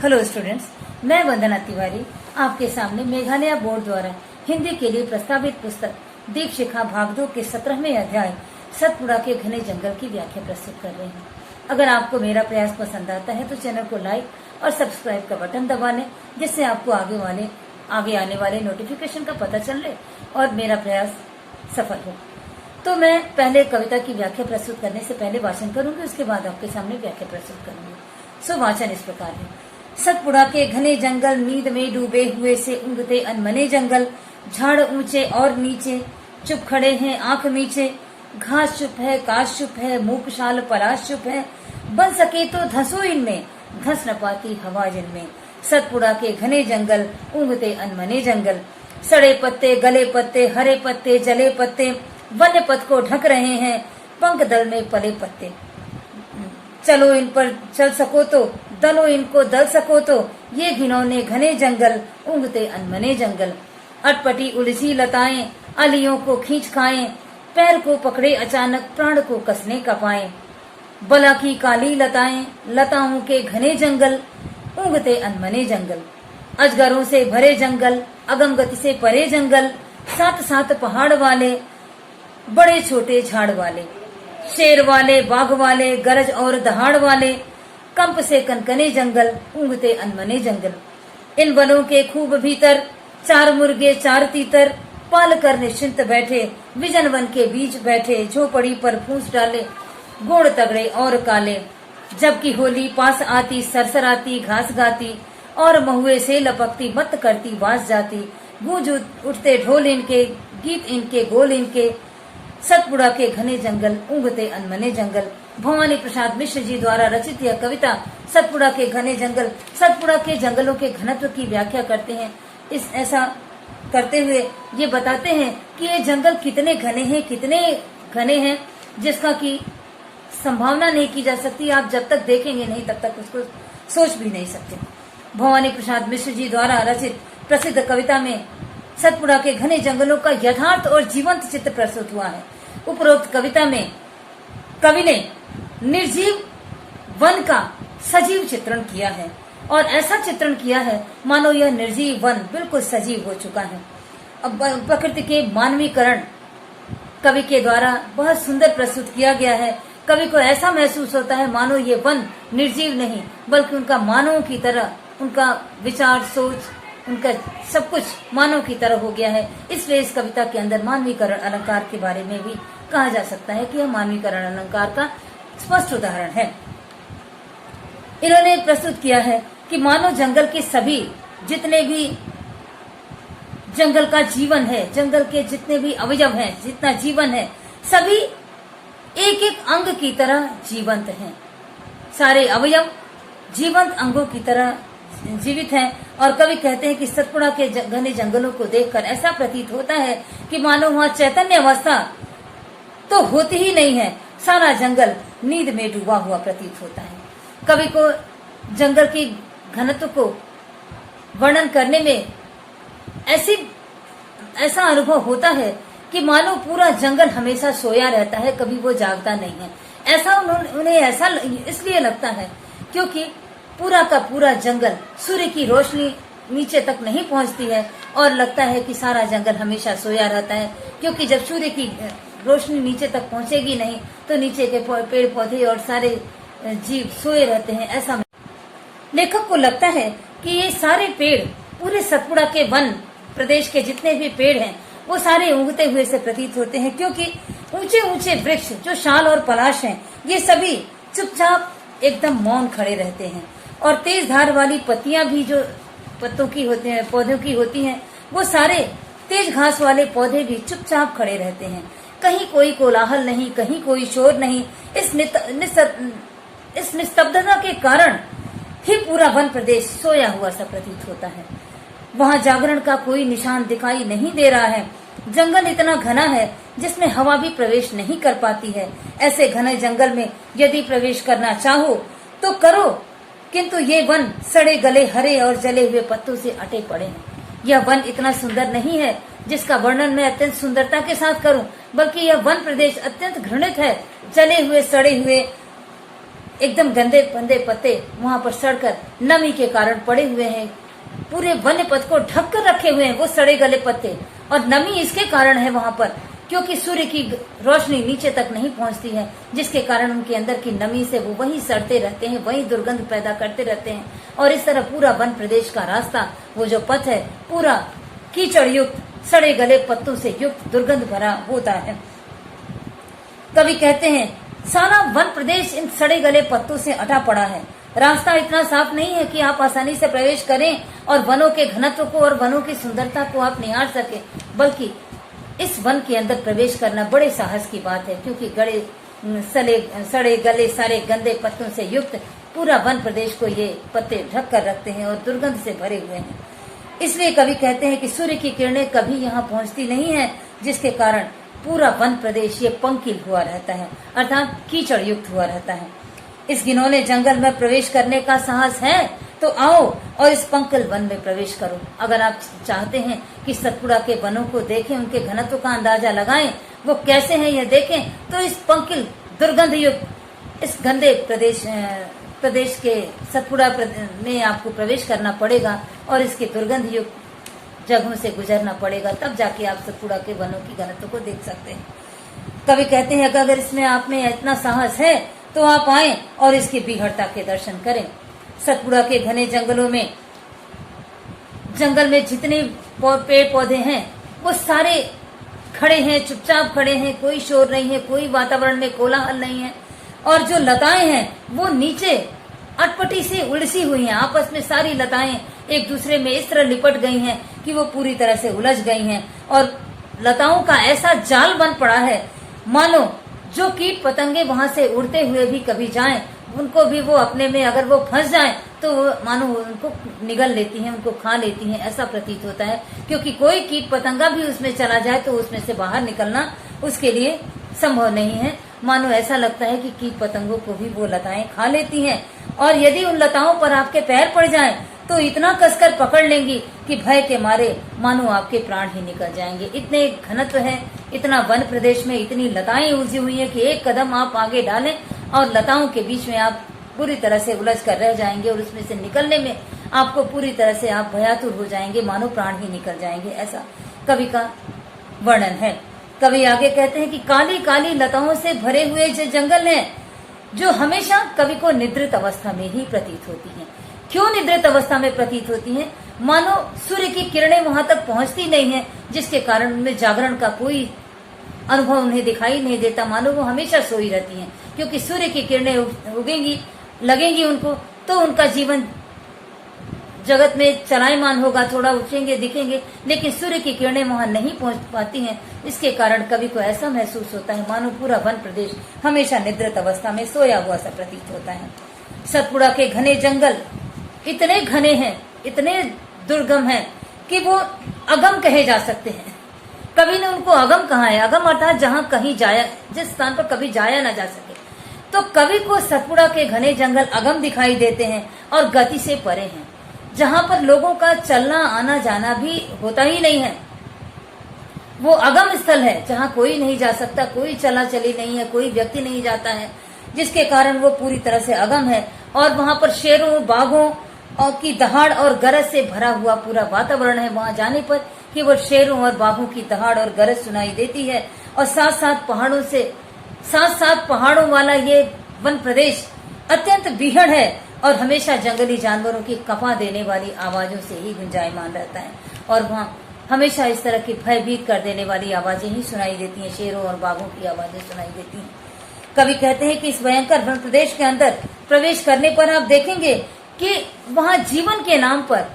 Hello students, मैं वंदना तिवारी आपके सामने मेघालय बोर्ड द्वारा हिंदी के लिए प्रस्तावित पुस्तक दीप शिखा भाग 2 के 17वें अध्याय सतपुड़ा के घने जंगल की व्याख्या प्रस्तुत कर रहे हैं। अगर आपको मेरा प्रयास पसंद आता है तो चैनल को लाइक और सब्सक्राइब का बटन दबा लें, जिससे आपको आगे आने वाले नोटिफिकेशन का पता चल ले और मेरा प्रयास सफल हो। तो मैं पहले कविता की व्याख्या प्रस्तुत करने से पहले वाचन करूंगी, उसके बाद आपके सामने व्याख्या प्रस्तुत करूंगी। सो वाचन इस प्रकार है। सतपुड़ा के घने जंगल, नींद में डूबे हुए से उंगते अनमने जंगल, झाड़ ऊंचे और नीचे, चुप खड़े हैं आंख मीचे, घास चुप है, काश चुप है, मूक शाल पलाश चुप है, बन सके तो धंसो इनमें, घस न पाती हवा जिनमें। सतपुड़ा के घने जंगल, उंगते अनमने जंगल, सड़े पत्ते, गले पत्ते, हरे पत्ते, जले पत्ते, वन्य पथ को ढक रहे हैं, पंख दल में पले पत्ते। चलो इन पर चल सको तो, दलो इनको दल सको तो, ये घिनौने घने जंगल, उंगते अनमने जंगल। अटपटी उलझी लताएं, अलियों को खींच खाएं, पैर को पकड़े अचानक, प्राण को कसने कपाएं। बला की काली लताएं, लताओं के घने जंगल, उंगते अनमने जंगल। अजगरों से भरे जंगल, अगम गति से परे जंगल, साथ साथ पहाड़ वाले, बड़े छोटे झाड़ वाले, शेर वाले, बाघ वाले, गरज और दहाड़ वाले, कंप से कनकने जंगल, उंगते अनमने जंगल। इन वनों के खूब भीतर, चार मुर्गे चार तीतर, पाल कर निश्चिंत बैठे, विजन वन के बीच बैठे, झोपड़ी पर फूस डाले, गोड़ तगड़े और काले। जबकि होली पास आती, सरसराती घास गाती, और महुए से लपकती, मत करती वास जाती, गूंज उठते ढोल इनके, गीत इनके, गोल इनके। सतपुड़ा के घने जंगल, उंगते अनमने जंगल। भवानी प्रसाद मिश्र जी द्वारा रचित यह कविता सतपुड़ा के घने जंगल, सतपुड़ा के जंगलों के घनत्व की व्याख्या करते हैं। ऐसा करते हुए ये बताते हैं कि ये जंगल कितने घने हैं, जिसका की संभावना नहीं की जा सकती। आप जब तक देखेंगे नहीं तब तक उसको सोच भी नहीं सकते। भवानी प्रसाद मिश्र जी द्वारा रचित प्रसिद्ध कविता में सतपुड़ा के घने जंगलों का यथार्थ और जीवंत चित्र प्रस्तुत हुआ है। उपरोक्त कविता में कवि ने निर्जीव वन का सजीव चित्रण किया है, और ऐसा चित्रण किया है मानो यह निर्जीव वन बिल्कुल सजीव हो चुका है। अब प्रकृति के मानवीकरण कवि के द्वारा बहुत सुंदर प्रस्तुत किया गया है। कवि को ऐसा महसूस होता है मानो ये वन निर्जीव नहीं, बल्कि उनका मानव की तरह, उनका विचार, सोच, उनका सब कुछ मानव की तरह हो गया है। इसलिए इस कविता के अंदर मानवीकरण अलंकार के बारे में भी कहा जा सकता है कि यह मानवीकरण अलंकार का स्पष्ट उदाहरण है। इन्होंने प्रस्तुत किया है कि मानो जंगल के सभी जितने भी जंगल का जीवन है, जंगल के जितने भी अवयव हैं, जितना जीवन है, सभी एक एक अंग की तरह जीवंत हैं। सारे अवयव जीवंत अंगों की तरह जीवित हैं। और कवि कहते हैं कि सतपुड़ा के घने जंगलों को देखकर ऐसा प्रतीत होता है कि मानो वहाँ चैतन्य अवस्था तो होती ही नहीं है, सारा जंगल नींद में डूबा हुआ प्रतीत होता है। कवि को जंगल की घनत्व को वर्णन करने में ऐसा अनुभव होता है कि मानो पूरा जंगल हमेशा सोया रहता है, कभी वो जागता नहीं है। ऐसा उन्हें ऐसा इसलिए लगता है क्योंकि पूरा का पूरा जंगल, सूर्य की रोशनी नीचे तक नहीं पहुंचती है, और लगता है कि सारा जंगल हमेशा सोया रहता है, क्योंकि जब सूर्य की रोशनी नीचे तक पहुंचेगी नहीं तो नीचे के पेड़ पौधे और सारे जीव सोए रहते हैं। ऐसा लेखक को लगता है कि ये सारे पेड़, पूरे सतपुड़ा के वन प्रदेश के जितने भी पेड़ हैं, वो सारे उगते हुए से प्रतीत होते हैं, क्योंकि ऊंचे ऊंचे वृक्ष जो शाल और पलाश हैं, ये सभी चुपचाप एकदम मौन खड़े रहते हैं। और तेज धार वाली पत्तियां भी जो पत्तों की होते हैं, पौधों की होती हैं, वो सारे तेज घास वाले पौधे भी चुपचाप खड़े रहते हैं। कहीं कोई कोलाहल नहीं, कहीं कोई शोर नहीं। इस निस्तब्धता के कारण ही पूरा वन प्रदेश सोया हुआ सा प्रतीत होता है। वहाँ जागरण का कोई निशान दिखाई नहीं दे रहा है। जंगल इतना घना है जिसमें हवा भी प्रवेश नहीं कर पाती है। ऐसे घने जंगल में यदि प्रवेश करना चाहो तो करो, किंतु ये वन सड़े गले, हरे और जले हुए पत्तों से अटे पड़े हैं। यह वन इतना सुंदर नहीं है जिसका वर्णन मैं अत्यंत सुंदरता के साथ करूं, बल्कि यह वन प्रदेश अत्यंत घृणित है। जले हुए, सड़े हुए, एकदम गंदे गंदे पत्ते वहां पर सड़कर नमी के कारण पड़े हुए हैं। पूरे वन्य पथ को ढककर रखे हुए हैं वो सड़े गले पत्ते। और नमी इसके कारण है वहां पर क्योंकि सूर्य की रोशनी नीचे तक नहीं पहुंचती है, जिसके कारण उनके अंदर की नमी से वो वहीं सड़ते रहते हैं, वहीं दुर्गंध पैदा करते रहते हैं। और इस तरह पूरा वन प्रदेश का रास्ता, वो जो पथ है, पूरा कीचड़ युक्त, सड़े गले पत्तों से युक्त, दुर्गंध भरा होता है। कवि कहते हैं सारा वन प्रदेश इन सड़े गले पत्तों से अटा पड़ा है। रास्ता इतना साफ नहीं है कि आप आसानी से प्रवेश करें और वनों के घनत्व को और वनों की सुंदरता को आप निहार सके, बल्कि इस वन के अंदर प्रवेश करना बड़े साहस की बात है, क्योंकि सड़े गले सारे गंदे पत्तों से युक्त पूरा वन प्रदेश को ये पत्ते ढक कर रखते हैं और दुर्गंध से भरे हुए हैं। इसलिए कवि कहते हैं कि सूर्य की किरणें कभी यहाँ पहुंचती नहीं है, जिसके कारण पूरा वन प्रदेश ये पंकिल हुआ रहता है, अर्थात कीचड़ युक्त हुआ रहता है। इस घिनौने जंगल में प्रवेश करने का साहस है तो आओ और इस पंकिल वन में प्रवेश करो। अगर आप चाहते हैं कि सतपुड़ा के वनों को देखें, उनके घनत्व का अंदाजा लगाएं, वो कैसे हैं यह देखें, तो इस पंकिल दुर्गंध युक्त इस गंदे प्रदेश के सतपुड़ा में आपको प्रवेश करना पड़ेगा और इसके दुर्गंध युक्त जगहों से गुजरना पड़ेगा, तब जाके आप सतपुड़ा के वनों की घनत्व को देख सकते हैं। कवि कहते हैं कि अगर इसमें आप में इतना साहस है तो आप आए और इसकी बीहड़ता के दर्शन करें। सतपुड़ा के घने जंगल में जितने पेड़ पौधे हैं वो सारे खड़े हैं, चुपचाप खड़े हैं, कोई शोर नहीं है, कोई वातावरण में कोलाहल नहीं है। और जो लताएं हैं वो नीचे अटपटी से उलझी हुई हैं, आपस में सारी लताएं एक दूसरे में इस तरह लिपट गई हैं कि वो पूरी तरह से उलझ गई हैं। और लताओं का ऐसा जाल बन पड़ा है मानो जो कीट पतंगे वहां से उड़ते हुए भी कभी जाएं, उनको भी वो अपने में अगर वो फंस जाएं तो मानो उनको निगल लेती हैं, उनको खा लेती हैं, ऐसा प्रतीत होता है। क्योंकि कोई कीट पतंगा भी उसमें चला जाए तो उसमें से बाहर निकलना उसके लिए संभव नहीं है। मानो ऐसा लगता है कि कीट पतंगों को भी वो लताएं खा लेती हैं। और यदि उन लताओं पर आपके पैर पड़ जाएं तो इतना कसकर पकड़ लेंगी कि भय के मारे मानो आपके प्राण ही निकल जाएंगे। इतने घनत्व है, इतना वन प्रदेश में इतनी लताएं उलझी हुई है कि एक कदम आप आगे डालें और लताओं के बीच में आप पूरी तरह से उलझ कर रह जाएंगे और उसमें से निकलने में आपको पूरी तरह से आप भयातुर हो जाएंगे, मानो प्राण ही निकल जाएंगे, ऐसा कवि का वर्णन है। कवि आगे कहते हैं कि काली काली लताओं से भरे हुए जो जंगल है, जो हमेशा कवि को निद्रित अवस्था में ही प्रतीत होती है। क्यों निद्रित अवस्था में प्रतीत होती है? मानो सूर्य की किरणें वहां तक पहुंचती नहीं है, जिसके कारण उनमें जागरण का कोई अनुभव उन्हें दिखाई नहीं देता, मानो वो हमेशा सोई रहती हैं। क्योंकि सूर्य की किरणें उगेंगी, लगेंगी उनको, तो उनका जीवन जगत में चलायमान होगा, थोड़ा उठेंगे, दिखेंगे, लेकिन सूर्य की किरणें वहां नहीं पहुंच पाती हैं। इसके कारण कवि को ऐसा महसूस होता है मानो पूरा वन प्रदेश हमेशा निद्रित अवस्था में सोया हुआ सा प्रतीत होता है। सतपुड़ा के घने जंगल इतने घने हैं, इतने दुर्गम हैं कि वो अगम कहे जा सकते हैं। कवि ने उनको अगम कहा है। अगम अर्थात जहाँ कहीं जाया, जिस स्थान पर कभी जाया ना जा सके। तो कवि को सतपुड़ा के घने जंगल अगम दिखाई देते हैं और गति से परे हैं, जहाँ पर लोगों का चलना आना जाना भी होता ही नहीं है। वो अगम स्थल है जहाँ कोई नहीं जा सकता, कोई चला चली नहीं है, कोई व्यक्ति नहीं जाता है, जिसके कारण वो पूरी तरह से अगम है। और वहां पर शेरों, बाघों और की दहाड़ और गरज से भरा हुआ पूरा वातावरण है। वहां जाने पर केवल शेरों और बाघों की दहाड़ और गरज सुनाई देती है। और साथ साथ पहाड़ों वाला ये वन प्रदेश अत्यंत बीहड़ है और हमेशा जंगली जानवरों की कपा देने वाली आवाजों से ही गुंजायमान रहता है। और वहाँ हमेशा इस तरह की भयभीत कर देने वाली आवाजें ही सुनाई देती हैं, शेरों और बाघों की आवाजें सुनाई देती हैं। कवि कहते हैं कि इस भयंकर वन प्रदेश के अंदर प्रवेश करने पर आप देखेंगे कि वहाँ जीवन के नाम पर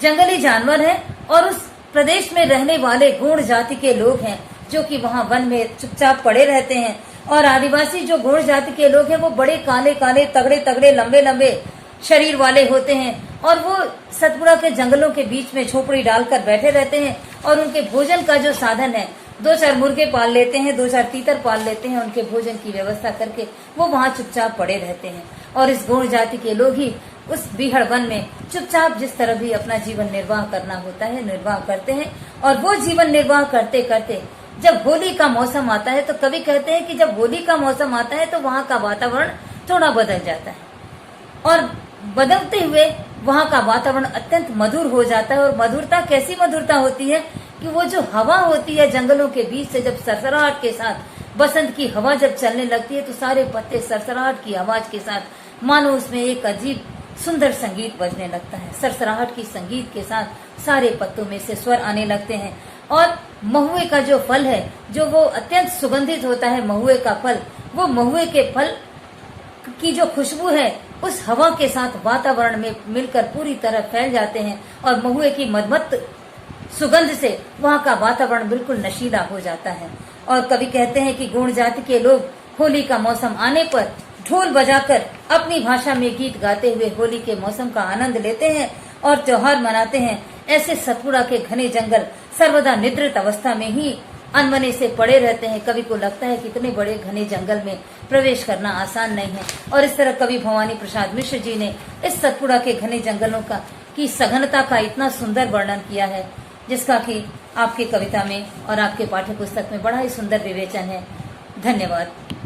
जंगली जानवर हैं और उस प्रदेश में रहने वाले गौड़ जाति के लोग हैं, जो कि वहाँ वन में चुपचाप पड़े रहते हैं। और आदिवासी जो गौड़ जाति के लोग हैं वो बड़े काले काले, तगड़े तगड़े, लंबे लंबे शरीर वाले होते हैं और वो सतपुड़ा के जंगलों के बीच में झोपड़ी डालकर बैठे रहते हैं। और उनके भोजन का जो साधन है, 2-4 मुर्गे पाल लेते हैं, 2-4 तीतर पाल लेते हैं, उनके भोजन की व्यवस्था करके वो वहाँ चुपचाप पड़े रहते हैं। और इस गौड़ जाति के लोग ही उस बीहड़ वन में चुपचाप जिस तरह भी अपना जीवन निर्वाह करना होता है निर्वाह करते हैं। और वो जीवन निर्वाह करते करते जब होली का मौसम आता है, तो कवि कहते हैं कि जब होली का मौसम आता है तो वहाँ का वातावरण थोड़ा बदल जाता है और बदलते हुए वहाँ का वातावरण अत्यंत मधुर हो जाता है। और मधुरता कैसी मधुरता होती है कि वो जो हवा होती है जंगलों के बीच से जब सरसराहट के साथ बसंत की हवा जब चलने लगती है तो सारे पत्ते सरसराहट की आवाज के साथ मानो उसमें एक अजीब सुंदर संगीत बजने लगता है। सरसराहट की संगीत के साथ सारे पत्तों में से स्वर आने लगते हैं और महुए का जो फल है जो वो अत्यंत सुगंधित होता है, महुए का फल, वो महुए के फल की जो खुशबू है उस हवा के साथ वातावरण में मिलकर पूरी तरह फैल जाते हैं और महुए की मधुमत सुगंध से वहाँ का वातावरण बिल्कुल नशीला हो जाता है। और कवि कहते हैं कि गुण जाति के लोग होली का मौसम आने पर ढोल बजाकर अपनी भाषा में गीत गाते हुए होली के मौसम का आनंद लेते हैं और त्योहार मनाते हैं। ऐसे सतपुड़ा के घने जंगल सर्वदा निद्रित अवस्था में ही अनमने से पड़े रहते हैं। कवि को लगता है कि इतने बड़े घने जंगल में प्रवेश करना आसान नहीं है। और इस तरह कवि भवानी प्रसाद मिश्र जी ने इस सतपुड़ा के घने जंगलों का की सघनता का इतना सुंदर वर्णन किया है जिसका कि आपकी कविता में और आपके पाठ्य पुस्तक में बड़ा ही सुंदर विवेचन है। धन्यवाद।